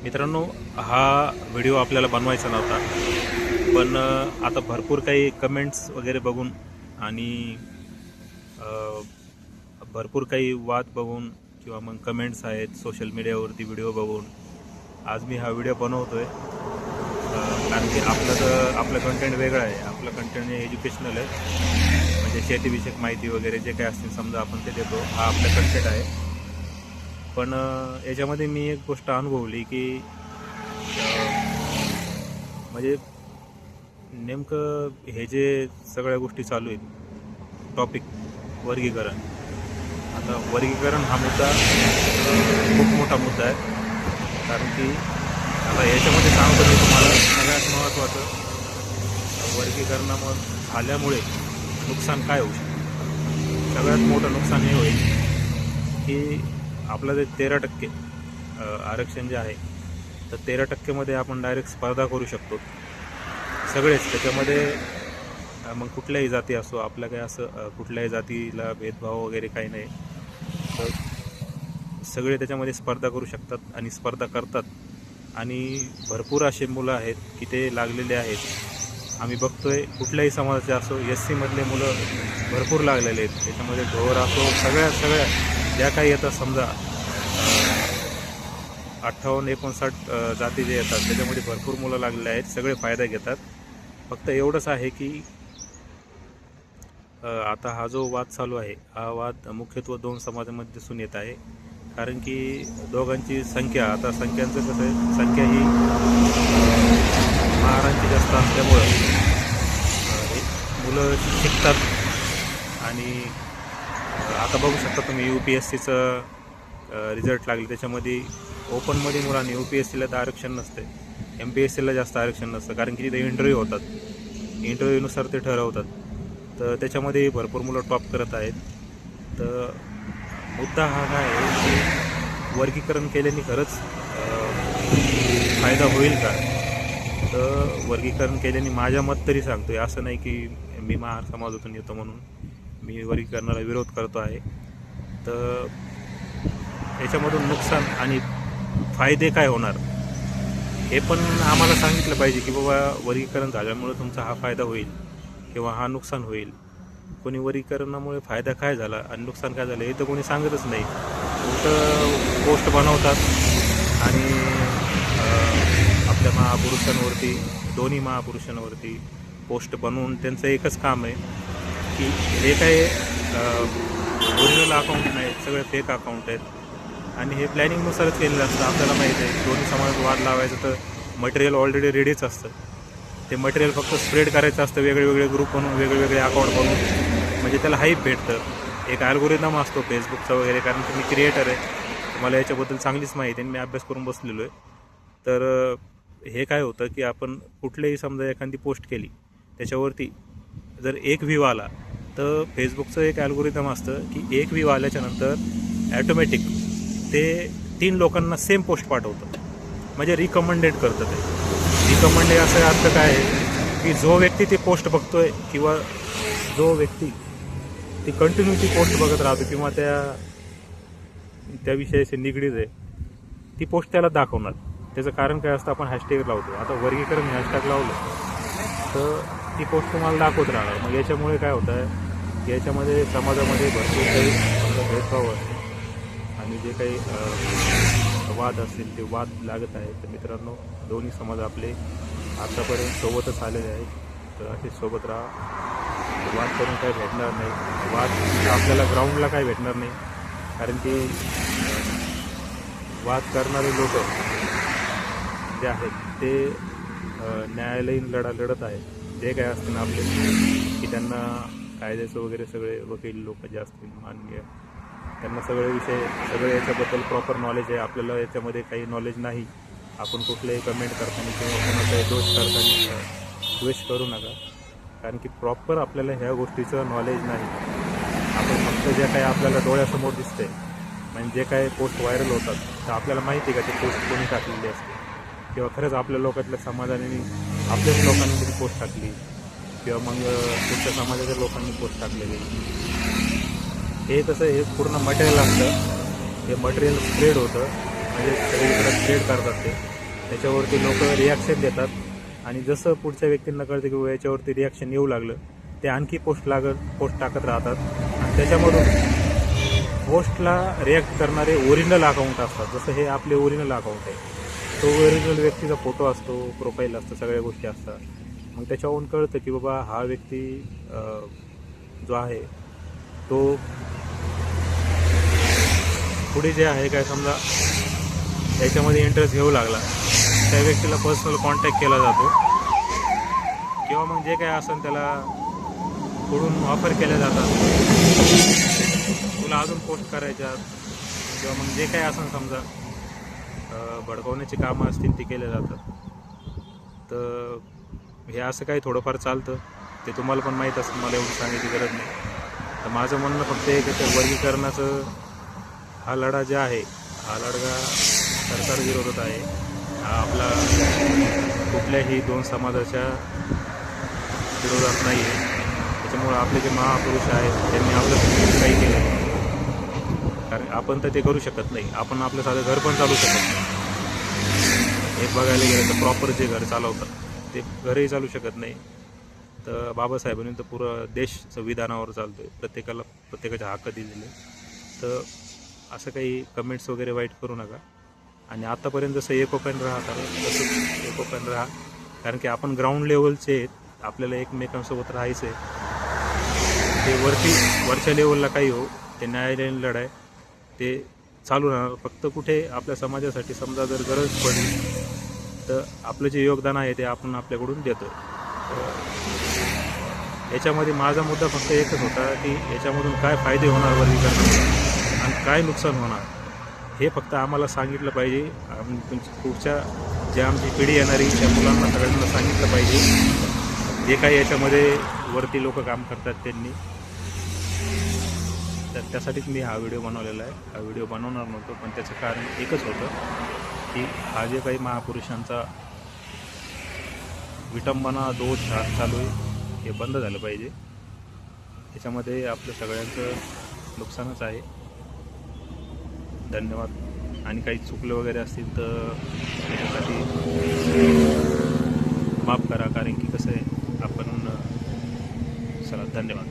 मित्रांनो, हा व्हिडिओ आपल्याला बनवायचा नव्हता, पण आता भरपूर काही कमेंट्स वगैरे बघून आणि भरपूर काही वाद बघून किंवा मग कमेंट्स आहेत सोशल मीडियावरती व्हिडिओ बघून आज मी हा व्हिडिओ बनवतोय. कारण की आपलं कंटेंट वेगळं आहे. आपलं कंटेंट हे एज्युकेशनल आहे, म्हणजे शेतीविषयक माहिती वगैरे जे काही असतील समजा आपण ते देतो, हा आपला कंटेंट आहे. पण याच्यामध्ये मी एक गोष्ट अनुभवली की म्हणजे नेमकं हे जे सगळ्या गोष्टी चालू आहेत, टॉपिक वर्गीकरण. आता वर्गीकरण हा मुद्दा खूप मोठा मुद्दा आहे. कारण की आता याच्यामध्ये सांगतो मी तुम्हाला, सगळ्यात महत्त्वाचं वर्गीकरणामुळे झाल्यामुळे नुकसान काय होऊ शकतं. सगळ्यात मोठं नुकसान हे होईल की आपलं जे 13% आरक्षण जे आहे, तर 13%मध्ये आपण डायरेक्ट स्पर्धा करू शकतो सगळेच. त्याच्यामध्ये मग कुठल्याही जाती असो, आपल्या काही असं कुठल्याही जातीला भेदभाव वगैरे काही नाही. तर सगळे त्याच्यामध्ये स्पर्धा करू शकतात आणि स्पर्धा करतात. आणि भरपूर असे मुलं आहेत की ते लागलेले आहेत. आम्ही बघतोय कुठल्याही समाजाचे असो, SC मधले मुलं भरपूर लागलेले आहेत. त्याच्यामध्ये ढोर असो, सगळ्या ज्या काही येतात समजा 58-59 जाती जे येतात त्याच्यामध्ये भरपूर मुलं लागलेले आहेत. सगळे फायदा घेतात. फक्त एवढंच आहे की आता हा जो वाद चालू आहे, हा वाद मुख्यत्वे 2 समाजामध्ये दिसून येत आहे. कारण की दोघांची संख्या, आता संख्यांचं कसं आहे, संख्या ही महारांची जास्त असल्यामुळं मुलं शिकतात. आणि आता बघू शकता तुम्ही UPSCचं रिझल्ट लागले, त्याच्यामध्ये ओपनमध्ये मुलांनी UPSCला तर आरक्षण नसते, MPSCला जास्त आरक्षण नसतं. कारण की तिथे इंटरव्ह्यू होतात, इंटरव्ह्यूनुसार ते ठरवतात. तर त्याच्यामध्ये भरपूर मुलं टॉप करत आहेत. तर मुद्दा हा काय आहे की वर्गीकरण केल्याने खरंच फायदा होईल का? तर वर्गीकरण केल्याने माझ्या मत तरी सांगतो आहे, असं नाही की मी महार समाजातून येतो म्हणून मी वर्गीकरणाला विरोध करतो आहे. तर याच्यामधून नुकसान आणि फायदे काय होणार हे पण आम्हाला सांगितलं पाहिजे की बाबा वर्गीकरण झाल्यामुळे तुमचा हा फायदा होईल किंवा हा नुकसान होईल. कोणी वर्गीकरणामुळे फायदा काय झाला आणि नुकसान काय झालं हे तर कोणी सांगतच नाही. उलटं पोस्ट बनवतात आणि आपल्या महापुरुषांवरती, दोन्ही महापुरुषांवरती पोस्ट बनवून त्यांचं एकच काम आहे की हे काही ओरिजिनल अकाउंट नाही, सगळे फेक अकाउंट आहेत. आणि हे प्लॅनिंगनुसारच केलेलं असतं. आपल्याला माहिती आहे दोन्ही समाजात वाद लावायचं तर मटेरियल ऑलरेडी रेडीच असतं. ते मटेरियल फक्त स्प्रेड करायचं असतं, वेगळे ग्रुप बनवून, वेगळे अकाउंट बनवून, म्हणजे त्याला हाईप भेटतं. एक अल्गोरिदम असतो फेसबुकचा वगैरे. कारण की मी क्रिएटर आहे, मला याच्याबद्दल चांगलीच माहिती आहे, मी अभ्यास करून बसलेलो आहे. तर हे काय होतं की आपण कुठलेही समजा एखादी पोस्ट केली, त्याच्यावरती जर 1 व्ह्यू आला तर फेसबुकचं एक अल्गोरिदम असतं की 1 व्ह्यू आल्याच्यानंतर ॲटोमॅटिक ते 3 लोकांना सेम पोस्ट पाठवतं, म्हणजे रिकमेंडेड करतं. ते रिकमेंडेड याचा अर्थ काय आहे की जो व्यक्ती ती पोस्ट बघतोय किंवा जो व्यक्ती ती कंटिन्यू ती पोस्ट बघत राहतो किंवा त्या विषयाशी निगडीत आहे, ती पोस्ट त्याला दाखवणार. त्याचं कारण काय असतं, आपण हॅशटॅग लावतो. आता वर्गीकरण हॅशटॅग लावलं तर ती पोस्ट तुम्हाला दाखवत राहणार. मग याच्यामुळे काय होतं आहे, याच्यामध्ये समाजामध्ये भरपूर काही भेदभाव असतो आणि जे काही वाद असतील ते वाद लागत आहेत. तर मित्रांनो, दोन्ही समाज आपले आतापर्यंत सोबतच आलेले आहेत. तर असे सोबत राहा. वाद करून काही भेटणार नाही, वाद आपल्याला ग्राउंडला काही भेटणार नाही. कारण की वाद करणारे लोक जे आहेत ते न्यायालयीन लढा लढत आहेत. जे काय असतील ना आपले की त्यांना कायद्याचं वगैरे सगळे वकील लोक जे असतील माननीय, त्यांना सगळे याच्याबद्दल प्रॉपर नॉलेज आहे. आपल्याला याच्यामध्ये काही नॉलेज नाही. आपण कुठलेही कमेंट करताना किंवा कोणाचाही दोष करताना द्वेष करू नका. कारण की प्रॉपर आपल्याला ह्या गोष्टीचं नॉलेज नाही. आपण फक्त जे काही आपल्याला डोळ्यासमोर दिसते, म्हणजे जे काही पोस्ट व्हायरल होतात, तर आपल्याला माहिती आहे का ते पोस्ट कोणी टाकलेली असते किंवा खरंच आपल्या लोकातल्या समाजाने आपल्याच लोकांनी ती पोस्ट टाकली किंवा मग पुढच्या समाजाच्या लोकांनी पोस्ट टाकलेली. हे कसं, हे पूर्ण मटेरियल असतं. हे मटेरियल स्प्रेड होतं, म्हणजे सगळीकडे स्प्रेड करतात ते. त्याच्यावरती लोक रिॲक्शन देतात आणि जसं पुढच्या व्यक्तींना कळतं की याच्यावरती रिॲक्शन येऊ लागलं ते आणखी पोस्ट टाकत राहतात आणि त्याच्यामधून पोस्टला रिॲक्ट करणारे ओरिजिनल अकाउंट असतात. जसं हे आपले ओरिजिनल अकाउंट आहे, तो ओरिजिनल व्यक्तीचा फोटो असतो, प्रोफाईल असतं, सगळ्या गोष्टी असतात. मग त्याच्यावरून कळतं की बाबा हा व्यक्ती जो आहे तो पुढे जे आहे काय समजा याच्यामध्ये इंटरेस्ट घेऊ लागला, त्या व्यक्तीला पर्सनल कॉन्टॅक्ट केला जातो किंवा मग जे काय असेल त्याला पुढून ऑफर केल्या जातात, तुला अजून पोस्ट करायच्यात किंवा मग जे काय असेल समजा भडकवण्याची कामं असतील ती केल्या जातात. तर हे असं काही थोडंफार चालतं, ते तुम्हाला पण माहीत असेल, मला एवढं सांगायची गरज नाही. तर माझं म्हणणं फक्त एक तर वर्गीकरणाचं हा लढा जे आहे हा लढा सरकार विरोधात आहे. हा आपला कुठल्याही दोन समाजाच्या विरोधात नाही आहे. त्याच्यामुळं आपले जे महापुरुष आहेत त्यांनी आपलं काही केलं, कारण आपण तर ते करू शकत नाही. आपण आपलं साधं घर पण चालू शकत नाही. एक बघायला गेलं तर प्रॉपर जे घर चालवतात ते घरही चालू शकत नाही. तर बाबासाहेबांनी तर पुरं देश संविधानावर चालतो आहे, प्रत्येकाचे हक्क दिलेले. तर असं काही कमेंट्स वगैरे वाईट करू नका आणि आत्तापर्यंत जसं एकोप्यानं राहतात तसंच एकोप्यानं राहा, कारण की आपण ग्राउंड लेवलचे आहेत, आपल्याला एकमेकांसोबत राहायचं आहे. ते वरच्या लेवलला काही हो, ते न्यायालयीन लढाई ते चालू राहणार. फक्त कुठे आपल्या समाजासाठी समजा जर गरज पडली तर आपलं जे योगदान आहे ते आपण आपल्याकडून देतो. याच्यामध्ये माझा मुद्दा फक्त एकच होता की याच्यामधून काय फायदे होणार वर्गीकरणामुळे आणि काय नुकसान होणार हे फक्त आम्हाला सांगितलं पाहिजे. पुढच्या जे आमची पिढी येणारी त्या मुलांना सगळ्यांना सांगितलं पाहिजे जे काही याच्यामध्ये वरती लोक काम करतात त्यांनी. तर त्यासाठीच मी हा व्हिडिओ बनवलेला आहे. हा व्हिडिओ बनवणार नव्हतो, पण त्याचं कारण एकच होतं की हा जे काही महापुरुषांचा विटंबना दोष चालू आहे हे बंद झालं पाहिजे. याच्यामध्ये आपलं सगळ्यांचं नुकसानच आहे. धन्यवाद. आणि काही चुकलं वगैरे असतील तर त्याच्यासाठी माफ करा, कारण की कसं आहे आपण चला धन्यवाद.